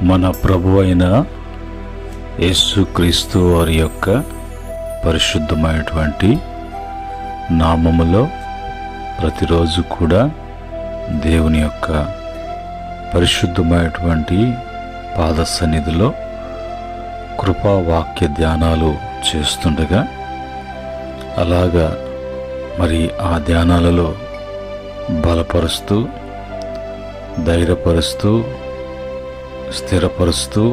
మన ప్రభు అయిన యేసుక్రీస్తు వారి యొక్క పరిశుద్ధమైనటువంటి నామములో ప్రతిరోజు కూడా దేవుని యొక్క పరిశుద్ధమైనటువంటి పాద సన్నిధిలో కృపావాక్య ధ్యానాలు చేస్తుండగా అలాగా మరి ఆ ధ్యానాలలో బలపరుస్తూ, ధైర్యపరుస్తూ, స్థిరపరుస్తూ,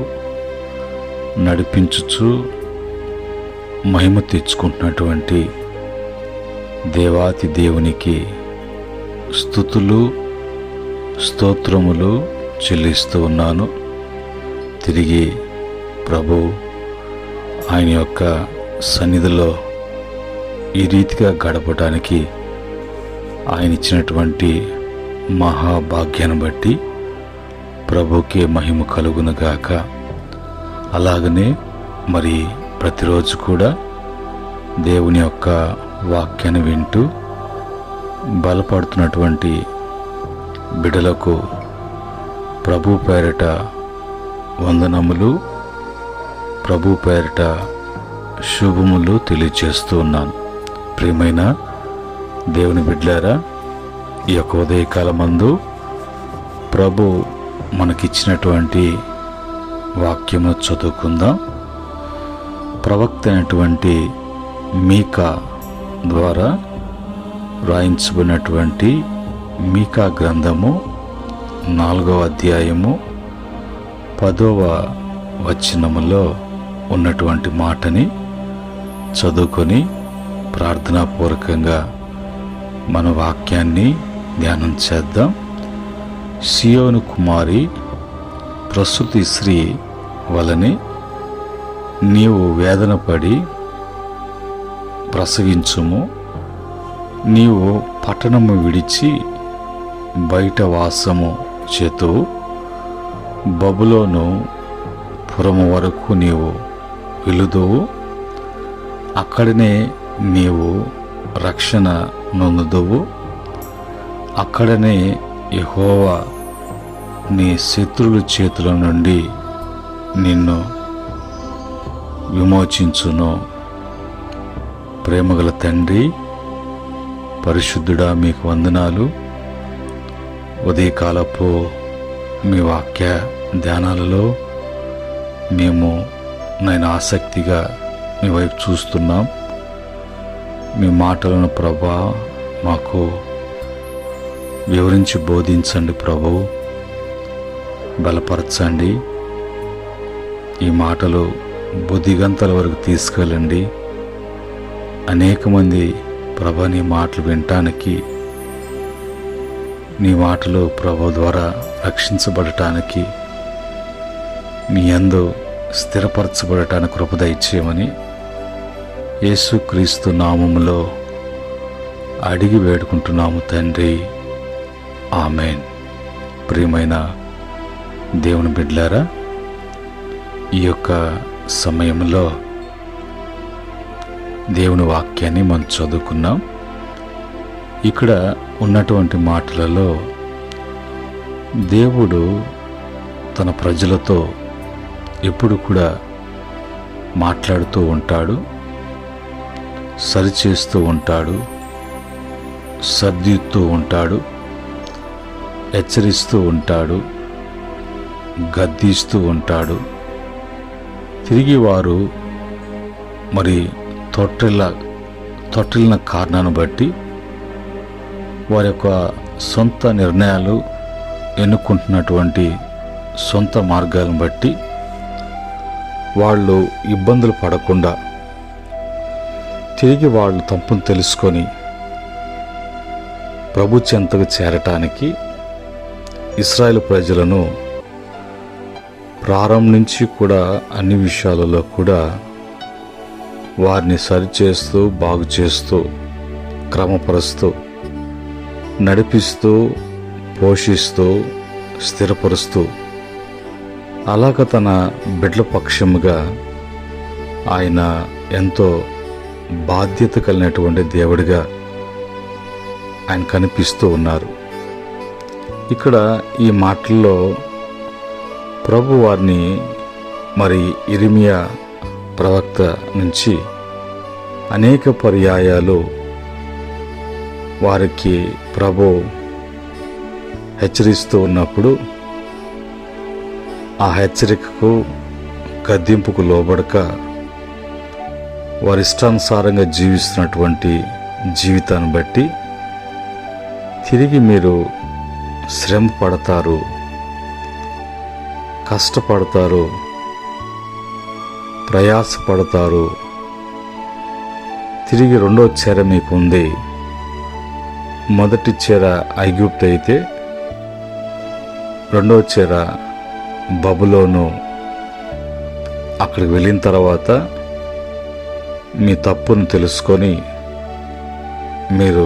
నడిపించుచు మహిమ తెచ్చుకుంటున్నటువంటి దేవాతి దేవునికి స్తుతులు స్తోత్రములు చెల్లిస్తూ ఉన్నాను. తిరిగి ప్రభు ఆయన యొక్క సన్నిధిలో ఈ రీతిగా గడపడానికి ఆయన ఇచ్చినటువంటి మహాభాగ్యాన్ని బట్టి ప్రభుకే మహిమ కలుగునుగాక. అలాగనే మరి ప్రతిరోజు కూడా దేవుని యొక్క వాక్యాన్ని వింటూ బలపడుతున్నటువంటి బిడ్డలకు ప్రభు పేరిట వందనములు, ప్రభు పేరిట శుభములు తెలియజేస్తూ ఉన్నాను. ప్రియమైన దేవుని బిడ్డలారా, ఈ యొక్క ఉదయకాలమందు ప్రభు మనకిచ్చినటువంటి వాక్యము చదువుకుందాం. ప్రవక్త అయినటువంటి మీకా ద్వారా వ్రాయించబడినటువంటి మీకా గ్రంథము 4వ అధ్యాయము 10వ వచనములో ఉన్నటువంటి మాటని చదువుకొని ప్రార్థనాపూర్వకంగా మన వాక్యాన్ని ధ్యానం చేద్దాం. సియోను కుమారి ప్రసూతి స్త్రీ వలనే నీవు వేదన పడి ప్రసవించుము. నీవు పట్టణము విడిచి బయట వాసము చేతువు. బబులోను పురము వరకు నీవు వెలుదువు. అక్కడనే నీవు రక్షణ నొందుదువు. అక్కడనే యెహోవా నీ శత్రువుల చేతుల నుండి నిన్ను విమోచించును. ప్రేమగల తండ్రి, పరిశుద్ధుడా, మీకు వందనాలు. ఉదయకాలపు మీ వాక్య ధ్యానాలలో మేము నేను ఆసక్తిగా మీ వైపు చూస్తున్నాం. మీ మాటలను ప్రభా మాకు వివరించి బోధించండి ప్రభు, బలపరచండి. ఈ మాటలు బుద్ధిగంతల వరకు తీసుకెళ్ళండి. అనేక మంది ప్రభా నీ మాటలు వినటానికి, నీ మాటలు ప్రభు ద్వారా రక్షించబడటానికి, మీ యందు స్థిరపరచబడటానికి కృప దయచేయమని యేసుక్రీస్తు నామములో అడిగి వేడుకుంటున్నాము తండ్రి, ఆమేన్. ప్రియమైన దేవుని బిడ్డలారా, ఈ యొక్క సమయంలో దేవుని వాక్యాన్ని మనం చదువుకున్నాం. ఇక్కడ ఉన్నటువంటి మాటలలో దేవుడు తన ప్రజలతో ఎప్పుడు కూడా మాట్లాడుతూ ఉంటాడు, సరిచేస్తూ ఉంటాడు, సర్దిస్తూ ఉంటాడు, హెచ్చరిస్తూ ఉంటాడు, గద్దిస్తూ ఉంటాడు. తిరిగి వారు మరి తొట్టిల్లిన కారణాన్ని బట్టి వారి యొక్క సొంత నిర్ణయాలు, ఎన్నుకుంటున్నటువంటి సొంత మార్గాలను బట్టి వాళ్ళు ఇబ్బందులు పడకుండా తిరిగి వాళ్ళు తప్పును తెలుసుకొని ప్రభు చెంతకు చేరటానికి ఇశ్రాయేలు ప్రజలను ప్రారంభం నుంచి కూడా అన్ని విషయాలలో కూడా వారిని సరిచేస్తూ, బాగు చేస్తూ, క్రమపరుస్తూ, నడిపిస్తూ, పోషిస్తూ, స్థిరపరుస్తూ, అలాగ తన బిడ్డల పక్షముగా ఆయన ఎంతో బాధ్యత కలిగినటువంటి దేవుడిగా ఆయన కనిపిస్తూ ఉన్నారు. ఇక్కడ ఈ మాటల్లో ప్రభు వారిని మరి ఇర్మియా ప్రవక్త నుంచి అనేక పర్యాయాలు వారికి ప్రభు హెచ్చరిస్తూ ఉన్నప్పుడు ఆ హెచ్చరికకు గద్దింపుకు లోబడక వారి ఇష్టానుసారంగా జీవిస్తున్నటువంటి జీవితాన్ని బట్టి తిరిగి మీరు శ్రమ పడతారు, కష్టపడతారు, ప్రయాసపడతారు. తిరిగి రెండో చెర మీకు ఉంది. మొదటి చెర ఐగుప్తు అయితే రెండో చెర బబులోను. అక్కడికి వెళ్ళిన తర్వాత మీ తప్పును తెలుసుకొని మీరు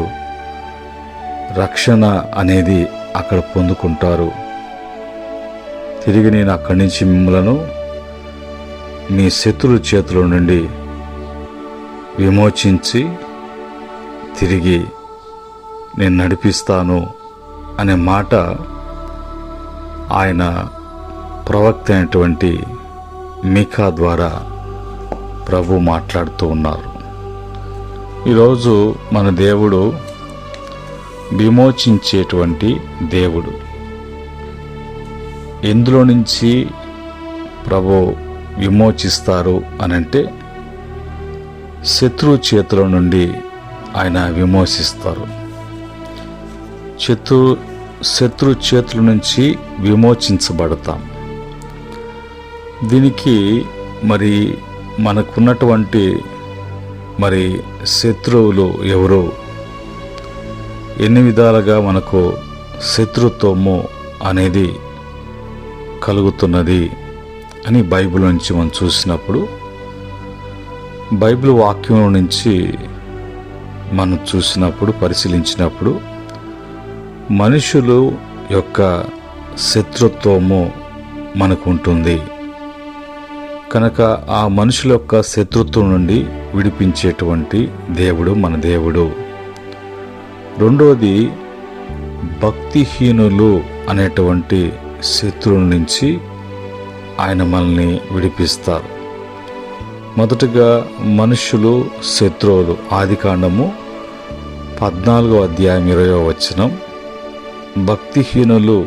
రక్షణ అనేది అక్కడ పొందుకుంటారు. తిరిగి నేను అక్కడి నుంచి మిమ్మలను మీ శత్రువుల చేతుల నుండి విమోచించి తిరిగి నేను నడిపిస్తాను అనే మాట ఆయన ప్రవక్త అయినటువంటి మీకా ద్వారా ప్రభు మాట్లాడుతూ ఉన్నారు. ఈరోజు మన దేవుడు విమోచించేటువంటి దేవుడు. ఎందులో నుంచి ప్రభు విమోచిస్తారు అనంటే శత్రువు చేతుల నుండి ఆయన విమోచిస్తారు. శత్రు చేతుల నుంచి విమోచించబడతాం. దీనికి మరి మనకున్నటువంటి మరి శత్రువులు ఎవరు, ఎన్ని విధాలుగా మనకు శత్రుత్వము అనేది కలుగుతున్నది అని బైబిల్ నుంచి మనం చూసినప్పుడు, బైబిల్ వాక్యం నుంచి మనం చూసినప్పుడు, పరిశీలించినప్పుడు మనుషులు యొక్క శత్రుత్వము మనకు ఉంటుంది కనుక ఆ మనుషుల యొక్క శత్రుత్వం నుండి విడిపించేటువంటి దేవుడు మన దేవుడు. రెండోది, భక్తిహీనులు అనేటువంటి శత్రువుల నుంచి ఆయన మనల్ని విడిపిస్తారు. మొదటగా మనుషులు శత్రువులు. ఆదికాండము 14వ అధ్యాయం 20వ వచనం. భక్తిహీనులు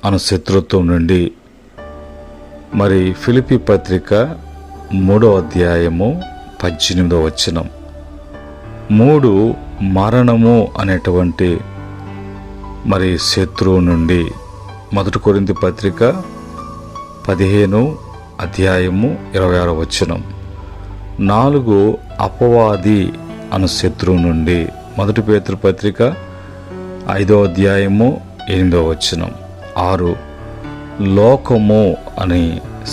అను శత్రుత్వం నుండి మరి ఫిలిప్పీ పత్రిక 3వ అధ్యాయము 18వ వచనం. 3 మరణము అనేటువంటి మరి శత్రువు నుండి. మొదటి కొరింథీ పత్రిక 15 అధ్యాయము 26వ వచనం. 4 అపవాది అను శత్రువు నుండి. మొదటి పేతురు పత్రిక 5వ అధ్యాయము 8వ వచనం. 6 లోకము అనే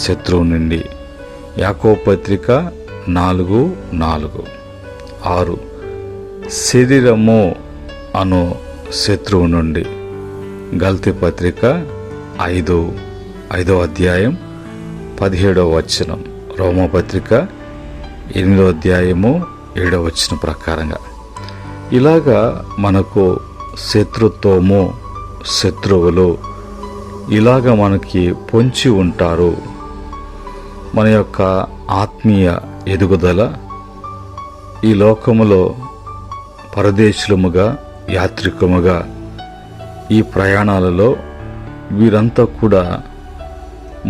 శత్రువు నుండి. యాకోబు పత్రిక 4:4. 6 శరీరము అను శత్రువు నుండి. గల్తీ పత్రిక 5వ అధ్యాయం 17వ వచనం. రోమపత్రిక 8వ అధ్యాయము 7వ వచనం ప్రకారంగా ఇలాగా మనకు శత్రుత్వము, శత్రువులు ఇలాగ మనకి పొంచి ఉంటారు. మన యొక్క ఆత్మీయ ఎదుగుదల ఈ లోకములో పరదేశులముగా, యాత్రికముగా ఈ ప్రయాణాలలో వీరంతా కూడా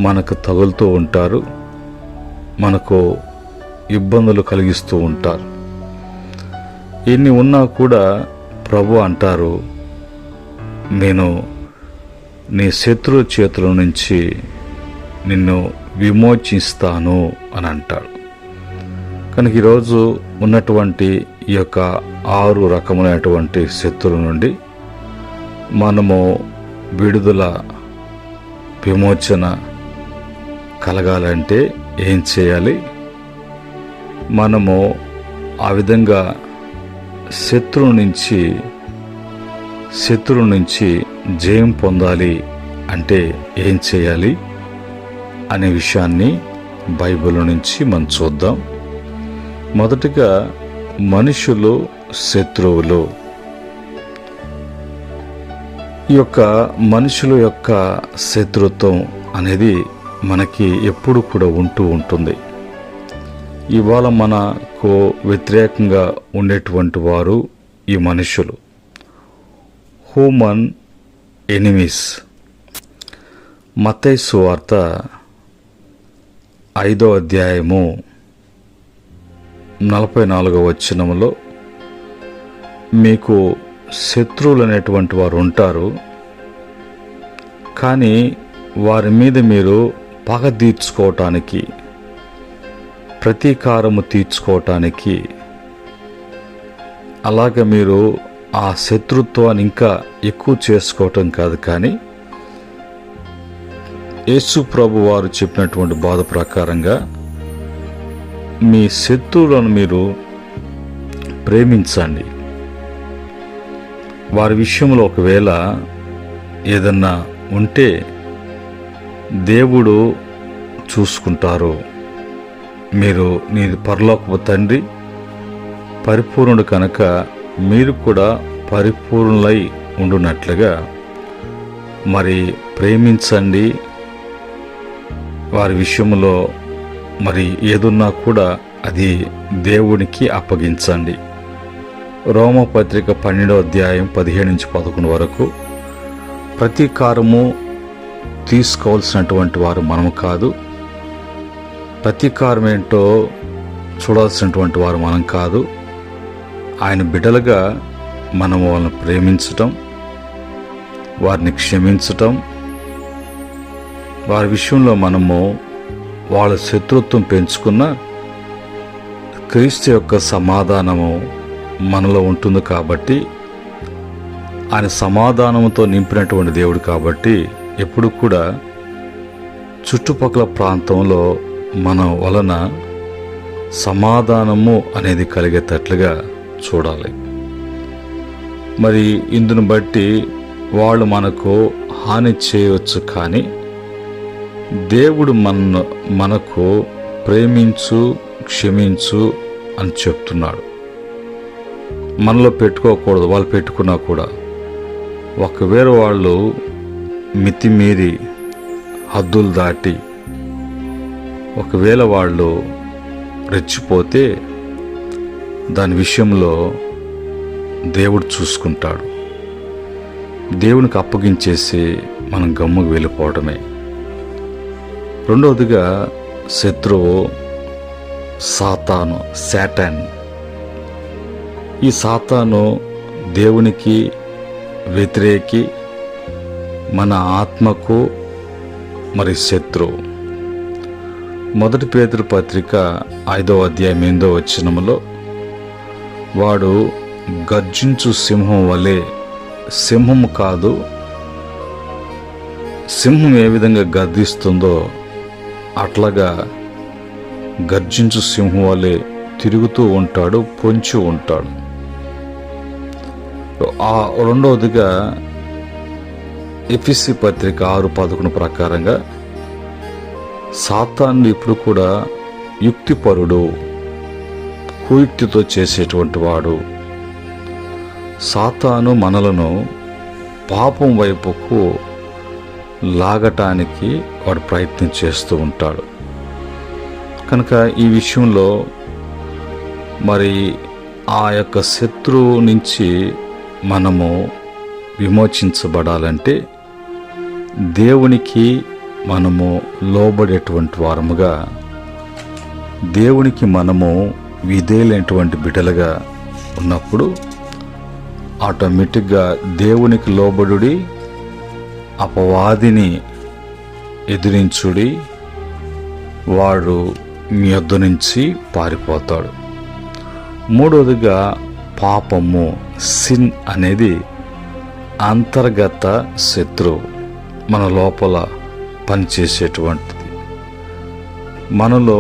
మనకు తగులుతూ ఉంటారు, మనకు ఇబ్బందులు కలిగిస్తూ ఉంటారు. ఎన్ని ఉన్నా కూడా ప్రభు అంటారు, నేను నీ శత్రు చేతుల నుంచి నిన్ను విమోచిస్తాను అని అంటాడు. కనుక ఈరోజు ఉన్నటువంటి ఈ యొక్క 6 రకములైనటువంటి శత్రువుల నుండి మనము విడుదల, విమోచన కలగాలంటే ఏం చేయాలి? మనము ఆ విధంగా శత్రువు నుంచి జయం పొందాలి అంటే ఏం చేయాలి అనే విషయాన్ని బైబిల్ నుంచి మనం చూద్దాం. మొదటిగా మనుషులు శత్రువులు. ఈ యొక్క మనుషుల యొక్క శత్రుత్వం అనేది మనకి ఎప్పుడు కూడా ఉంటూ ఉంటుంది. ఇవాళ మనకు వ్యతిరేకంగా ఉండేటువంటి వారు ఈ మనుషులు, హ్యూమన్ ఎనిమీస్. మత్తయి సువార్త 5వ అధ్యాయము 44వ వచనములో మీకు శత్రువులు అనేటువంటి వారు ఉంటారు, కానీ వారి మీద మీరు పగ తీర్చుకోవటానికి, ప్రతీకారము తీర్చుకోవటానికి, అలాగే మీరు ఆ శత్రుత్వాన్ని ఇంకా ఎక్కువ చేసుకోవటం కాదు, కానీ యేసు ప్రభు వారు చెప్పినటువంటి బోధ ప్రకారంగా మీ శత్రువులను మీరు ప్రేమించండి. వారి విషయంలో ఒకవేళ ఏదన్నా ఉంటే దేవుడు చూసుకుంటారు. మీరు నీ పరలోకపు తండ్రి పరిపూర్ణుడు కనుక మీరు కూడా పరిపూర్ణులై ఉండునట్లుగా మరి ప్రేమించండి. వారి విషయంలో మరి ఏదున్నా కూడా అది దేవునికి అప్పగించండి. రోమపత్రిక 12వ అధ్యాయం 15-11 వరకు ప్రతీకారము తీసుకోవాల్సినటువంటి వారు మనము కాదు, ప్రతీకారం ఏంటో చూడాల్సినటువంటి వారు మనం కాదు. ఆయన బిడ్డలుగా మనము వాళ్ళని ప్రేమించటం, వారిని క్షమించటం, వారి విషయంలో మనము వాళ్ళ శత్రుత్వం పెంచుకున్న క్రీస్తు యొక్క సమాధానము మనలో ఉంటుంది. కాబట్టి ఆయన సమాధానంతో నింపినటువంటి దేవుడు కాబట్టి ఎప్పుడు కూడా చుట్టుపక్కల ప్రాంతంలో మన వలన సమాధానము అనేది కలిగేటట్లుగా చూడాలి. మరి ఇందును బట్టి వాళ్ళు మనకు హాని చేయవచ్చు, కానీ దేవుడు మనకు ప్రేమించు, క్షమించు అని చెప్తున్నాడు. మనలో పెట్టుకోకూడదు, వాళ్ళు పెట్టుకున్నా కూడా. ఒకవేళ వాళ్ళు మితిమీరి హద్దులు దాటి ఒకవేళ వాళ్ళు రెచ్చిపోతే దాని విషయంలో దేవుడు చూసుకుంటాడు. దేవునికి అప్పగించేసి మనం గమ్ముకు వెళ్ళిపోవడమే. రెండవదిగా శత్రువు సాతాను, శాటాన్. ఈ సాతాను దేవునికి వ్యతిరేకి, మన ఆత్మకు మరి శత్రువు. 1 పేతురు పత్రిక 5వ అధ్యాయం 8వ వచనములో వాడు గర్జించు సింహం వలె, సింహము కాదు, సింహం ఏ విధంగా గర్జిస్తుందో అట్లాగా గర్జించు సింహం వలె తిరుగుతూ ఉంటాడు, పొంచి ఉంటాడు. రెండవదిగా ఎఫెసీ పత్రిక 6:11 ప్రకారంగా సాతాను ఇప్పుడు కూడా యుక్తిపరుడు, కుయుక్తితో చేసేటువంటి వాడు. సాతాను మనలను పాపం వైపుకు లాగటానికి వాడు ప్రయత్నం చేస్తూ ఉంటాడు. కనుక ఈ విషయంలో మరి ఆ యొక్క శత్రువు నుంచి మనము విమోచించబడాలంటే దేవునికి మనము లోబడేటువంటి వారముగా, దేవునికి మనము విధేయులైనటువంటి బిడ్డలుగా ఉన్నప్పుడు ఆటోమేటిక్గా దేవునికి లోబడుడి, అపవాదిని ఎదిరించుడి, వాడు మీ యొద్ద నుంచి పారిపోతాడు. మూడవదిగా పాపము, సిన్ అనేది అంతర్గత శత్రువు, మన లోపల పనిచేసేటువంటిది. మనలో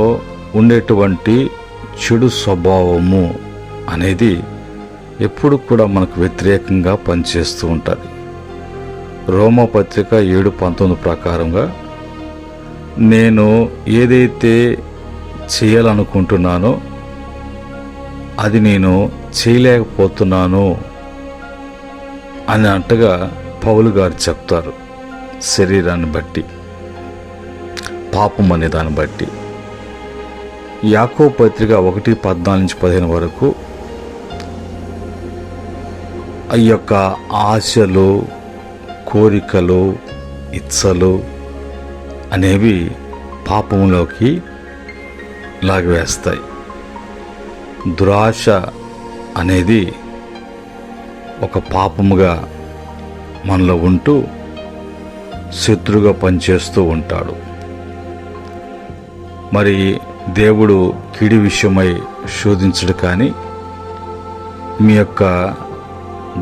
ఉండేటువంటి చెడు స్వభావము అనేది ఎప్పుడు కూడా మనకు వ్యతిరేకంగా పనిచేస్తూ ఉంటుంది. రోమపత్రిక 7:19 ప్రకారంగా నేను ఏదైతే చేయాలనుకుంటున్నానో అది నేను చేయలేకపోతున్నాను అని అంటగా పౌలు గారు చెప్తారు. శరీరాన్ని బట్టి పాపం అనే దాన్ని బట్టి. యాకోబు పత్రిక 1:14-15 వరకు ఈ యొక్క ఆశలు, కోరికలు, ఇచ్చలు అనేవి పాపంలోకి లాగివేస్తాయి. దురాశ అనేది ఒక పాపముగా మనలో ఉంటూ శత్రుగా పనిచేస్తూ ఉంటాడు. మరి దేవుడు కీడి విషయమై శోధించడు, కానీ మీ యొక్క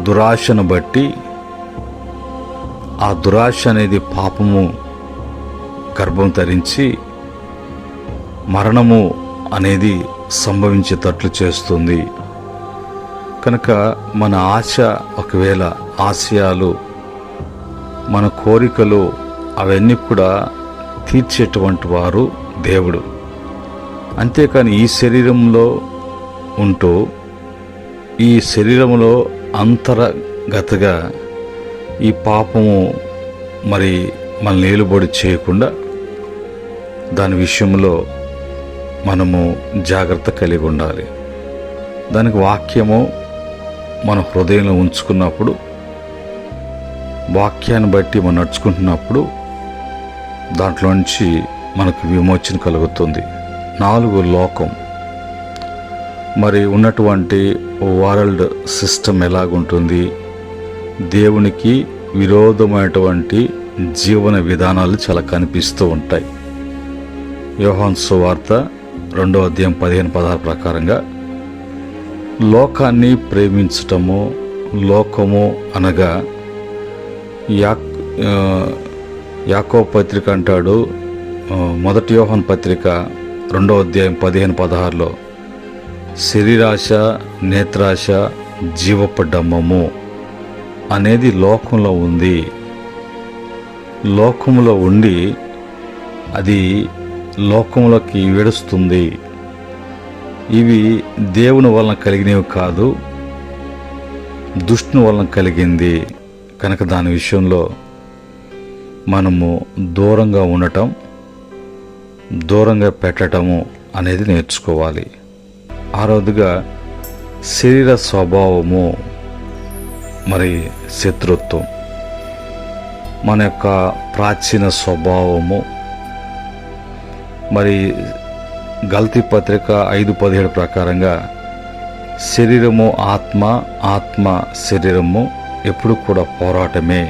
దురాశను బట్టి ఆ దురాశ అనేది పాపము గర్భం ధరించి మరణము అనేది సంభవించేటట్లు చేస్తుంది. కనుక మన ఆశ, ఒకవేళ ఆశయాలు, మన కోరికలు అవన్నీ కూడా తీర్చేటువంటి వారు దేవుడు. అంతేకాని ఈ శరీరంలో ఉంటూ ఈ శరీరంలో అంతర్గతగా ఈ పాపము మరి మన ఏలుబడి చేయకుండా దాని విషయంలో మనము జాగ్రత్త కలిగి ఉండాలి. దానికి వాక్యము మన హృదయంలో ఉంచుకున్నప్పుడు, వాక్యాన్ని బట్టి మనం నడుచుకుంటున్నప్పుడు దాంట్లో నుంచి మనకు విమోచన కలుగుతుంది. 4 లోకం మరి ఉన్నటువంటి వరల్డ్ సిస్టమ్ ఎలాగుంటుంది, దేవునికి విరోధమైనటువంటి జీవన విధానాలు చాలా కనిపిస్తూ ఉంటాయి. యోహాను సువార్త 2:15-16 ప్రకారంగా లోకాన్ని ప్రేమించటము, లోకము అనగా యాకోబు పత్రిక అంటాడు, 1 యోహాను పత్రిక 2:15-16లో శరీరాశ, నేత్రాశ, జీవపు డంబము అనేది లోకంలో ఉంది. లోకంలో ఉండి అది లోకంలోకి ఏడుస్తుంది. ఇవి దేవుని వలన కలిగినవి కాదు, దుష్టుని వలన కలిగింది. కనుక దాని విషయంలో మనము దూరంగా ఉండటం, దూరంగా పెట్టటము అనేది నేర్చుకోవాలి. 6వదిగా శరీర స్వభావము మరి శత్రుత్వం. మన యొక్క ప్రాచీన స్వభావము మరి గల్తీ పత్రిక 5:17 ప్రకారంగా శరీరము ఆత్మ, ఆత్మ శరీరము ఎప్పుడు కూడా పోరాటమే.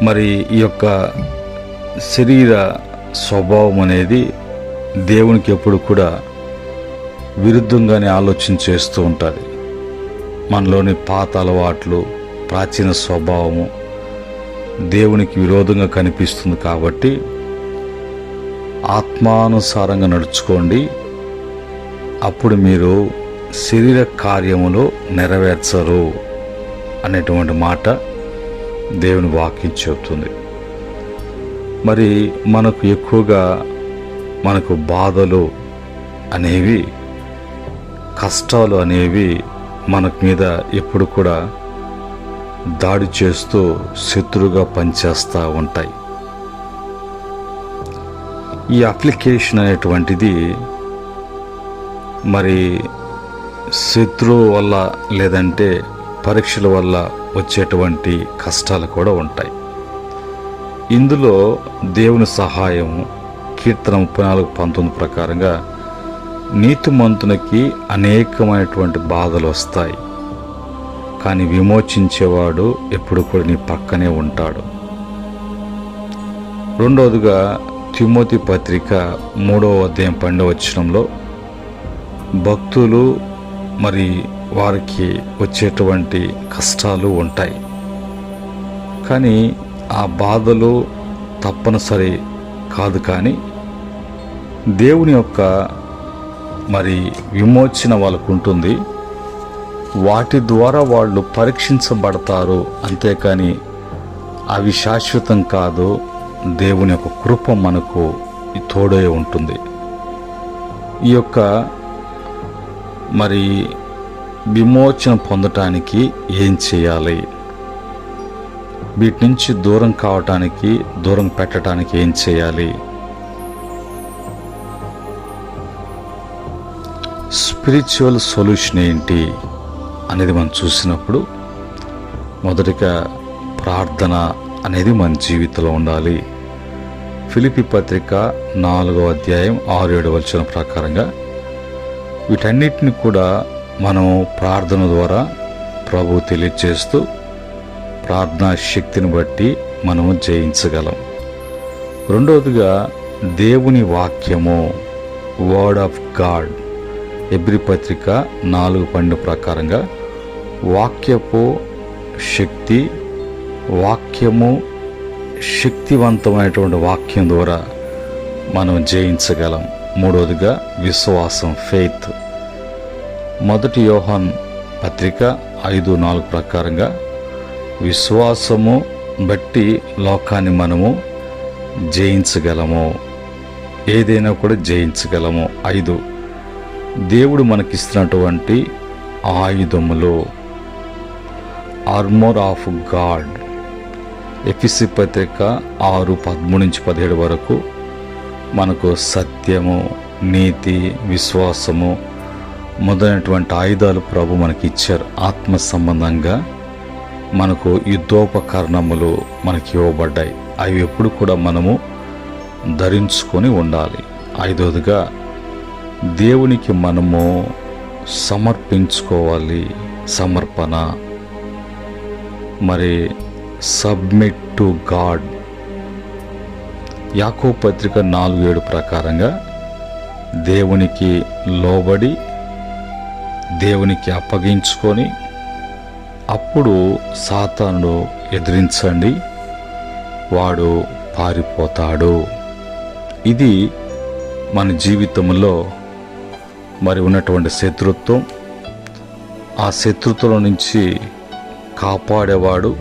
మరి ఈ యొక్క శరీర స్వభావం అనేది దేవునికి ఎప్పుడు కూడా విరుద్ధంగానే ఆలోచన చేస్తూ ఉంటుంది. మనలోని పాత అలవాట్లు, ప్రాచీన స్వభావము దేవునికి విరోధంగా కనిపిస్తుంది. కాబట్టి ఆత్మానుసారంగా నడుచుకోండి, అప్పుడు మీరు శరీర కార్యములు నెరవేర్చరు అనేటువంటి మాట దేవుని వాక్యం చెబుతుంది. మరి మనకు ఎక్కువగా మనకు బాధలు అనేవి, కష్టాలు అనేవి మనకు మీద ఎప్పుడు కూడా దాడి చేస్తూ శత్రువుగా పనిచేస్తూ ఉంటాయి. ఈ అప్లికేషన్ అనేటువంటిది మరి శత్రువు వల్ల లేదంటే పరీక్షల వల్ల వచ్చేటువంటి కష్టాలు కూడా ఉంటాయి. ఇందులో దేవుని సహాయం కీర్తన 34:19 ప్రకారంగా నీతిమంతునికి అనేకమైనటువంటి బాధలు వస్తాయి, కానీ విమోచించేవాడు ఎప్పుడు కూడా నీ పక్కనే ఉంటాడు. 2వదిగా తిమోతి పత్రిక 3:12 భక్తులు మరి వారికి వచ్చేటువంటి కష్టాలు ఉంటాయి, కానీ ఆ బాధలు తప్పనిసరి కాదు. కానీ దేవుని యొక్క మరి విమోచన వాళ్ళకు ఉంటుంది, వాటి ద్వారా వాళ్ళు పరీక్షించబడతారు. అంతేకాని అవి శాశ్వతం కాదు. దేవుని యొక్క కృప మనకు తోడై ఉంటుంది. ఈ యొక్క మరి విమోచన పొందటానికి ఏం చేయాలి? వీటి నుంచి దూరం కావటానికి, దూరం పెట్టడానికి ఏం చేయాలి? స్పిరిచువల్ సొల్యూషన్ ఏంటి అనేది మనం చూసినప్పుడు, మొదటిగా ప్రార్థన అనేది మన జీవితంలో ఉండాలి. ఫిలిప్పీ పత్రిక 4వ అధ్యాయం 6-7 వచనం ప్రకారంగా వీటన్నిటిని కూడా మనం ప్రార్థన ద్వారా ప్రభువు తెలియజేస్తూ ప్రార్థనా శక్తిని బట్టి మనము జయించగలం. రెండవదిగా దేవుని వాక్యము, వర్డ్ ఆఫ్ గాడ్. హెబ్రీ పత్రిక 4:12 ప్రకారంగా వాక్యపు శక్తి, వాక్యము శక్తివంతమైనటువంటి వాక్యం ద్వారా మనం జయించగలం. మూడవదిగా విశ్వాసం, ఫెయిత్. 1 యోహాను పత్రిక 5:4 ప్రకారంగా విశ్వాసము బట్టి లోకాన్ని మనము జయించగలము, ఏదైనా కూడా జయించగలము. 5, దేవుడు మనకిస్తున్నటువంటి ఆయుధములు, ఆర్మర్ ఆఫ్ గాడ్. ఎఫెసీ పత్రిక 6:13-17 వరకు మనకు సత్యము, నీతి, విశ్వాసము మొదలైనటువంటి ఆయుధాలు ప్రభు మనకి ఇచ్చారు. ఆత్మ సంబంధంగా మనకు యుద్ధోపకరణములు మనకి ఇవ్వబడ్డాయి. అవి ఎప్పుడు కూడా మనము ధరించుకొని ఉండాలి. 5వదిగా దేవునికి మనము సమర్పించుకోవాలి, సమర్పణ. మరి సబ్మిట్ టు గాడ్. యాకోబు పత్రిక 4:7 ప్రకారంగా దేవునికి లోబడి, దేవునికి అప్పగించుకొని అప్పుడు సాతానుడు ఎదిరించండి, వాడు పారిపోతాడు. ఇది మన జీవితంలో మరి ఉన్నటువంటి శత్రుత్వం. ఆ శత్రుత్వం నుంచి కాపాడేవాడు,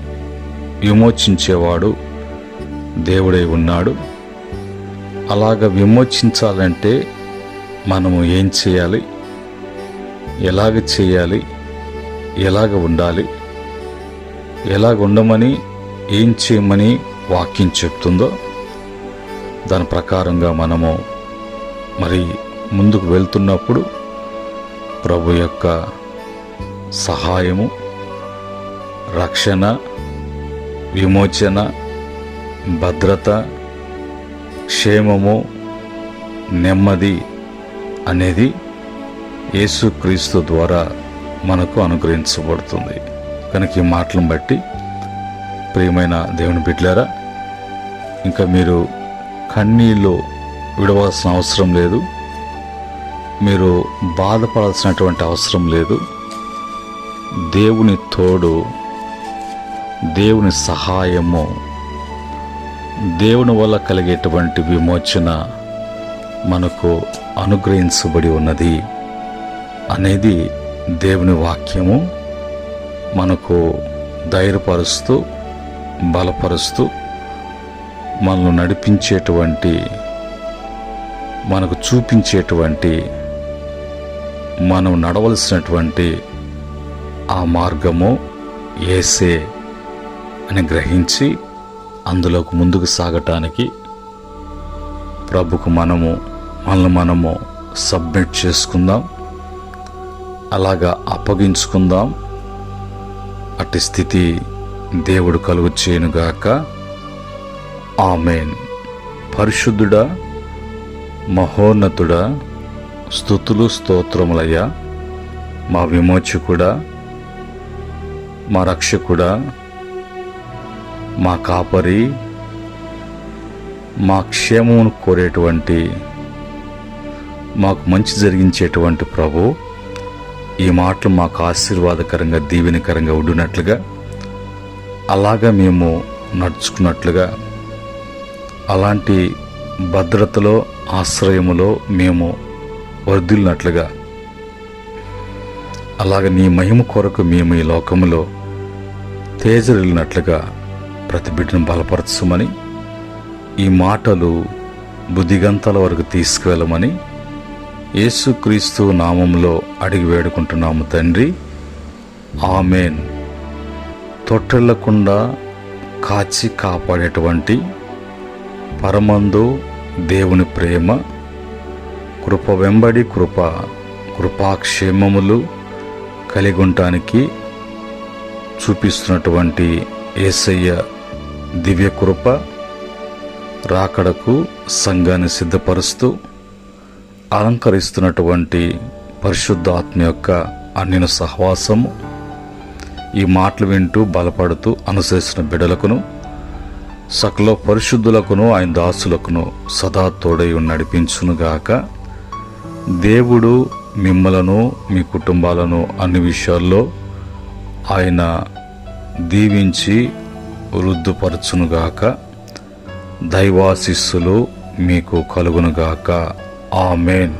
విమోచించేవాడు దేవుడై ఉన్నాడు. అలాగ విమోచించాలంటే మనము ఏం చేయాలి, ఎలాగ చేయాలి, ఎలాగ ఉండాలి, ఎలాగ ఉండమని, ఏం చేయమని వాక్యం చెప్తుందో దాని ప్రకారంగా మనము మరి ముందుకు వెళ్తున్నప్పుడు ప్రభు యొక్క సహాయము, రక్షణ, విమోచన, భద్రత, క్షేమము, నెమ్మది అనేది యేసుక్రీస్తు ద్వారా మనకు అనుగ్రహించబడుతుంది. కనుక ఈ మాటలను బట్టి ప్రియమైన దేవుని బిడ్డలారా, ఇంకా మీరు కన్నీళ్ళు విడవలసిన అవసరం లేదు, మీరు బాధపడాల్సినటువంటి అవసరం లేదు. దేవుని తోడు, దేవుని సహాయము, దేవుని వల్ల కలిగేటువంటి విమోచన మనకు అనుగ్రహించబడి ఉన్నది అనేది దేవుని వాక్యము మనకు ధైర్యపరుస్తూ, బలపరుస్తూ, మనల్ని నడిపించేటువంటి, మనకు చూపించేటువంటి, మనం నడవలసినటువంటి ఆ మార్గము యేసే అని గ్రహించి అందులోకి ముందుకు సాగటానికి ప్రభుకు మనల్ని మనము సబ్మిట్ చేసుకుందాం, అలాగా అప్పగించుకుందాం. అట్టి స్థితి దేవుడు కలుగు చేయనుగాక. ఆమేన్. పరిశుద్ధుడా, మహోన్నతుడా, స్తుతులు స్తోత్రములయ్యా, మా విమోచకుడా, మా రక్షకుడా, మా కాపరి, మా క్షేమమును కోరేటువంటి, మాకు మంచి జరిగించేటువంటి ప్రభు, ఈ మాటలు మాకు ఆశీర్వాదకరంగా, దీవెనకరంగా ఉండునట్లుగా, అలాగా మేము నడుచుకున్నట్లుగా, అలాంటి భద్రతలో, ఆశ్రయములో మేము వర్ధిల్లినట్లుగా, అలాగ నీ మహిమ కొరకు మేము ఈ లోకములో తేజరిల్లినట్లుగా ప్రతి బిడ్డను బలపరచమని, ఈ మాటలు బుద్ధిగంతాల వరకు తీసుకువెళ్ళమని యేసుక్రీస్తు నామములో అడిగి వేడుకుంటున్నాము తండ్రి. ఆమేన్. తొట్టెళ్లకుండా కాచి కాపాడేటువంటి పరమందు దేవుని ప్రేమ, కృప వెంబడి కృప, కృపాక్షేమములు కలిగి ఉండటానికి చూపిస్తున్నటువంటి యేసయ్య దివ్య కృప, రాకడకు సంఘాన్ని సిద్ధపరుస్తూ అలంకరిస్తున్నటువంటి పరిశుద్ధాత్మ యొక్క అన్నిన సహవాసము, ఈ మాటలు వింటూ బలపడుతూ అనుసరిస్తున్న బిడ్డలకును, సకల పరిశుద్ధులకును ఆయన దాసులకును సదా తోడై నడిపించునుగాక. దేవుడు మిమ్మలను మీ కుటుంబాలను అన్ని విషయాల్లో ఆయన దీవించి వృద్ధిపరచునుగాక. దైవాశీస్సులు మీకు కలుగునుగాక. ఆమేన్.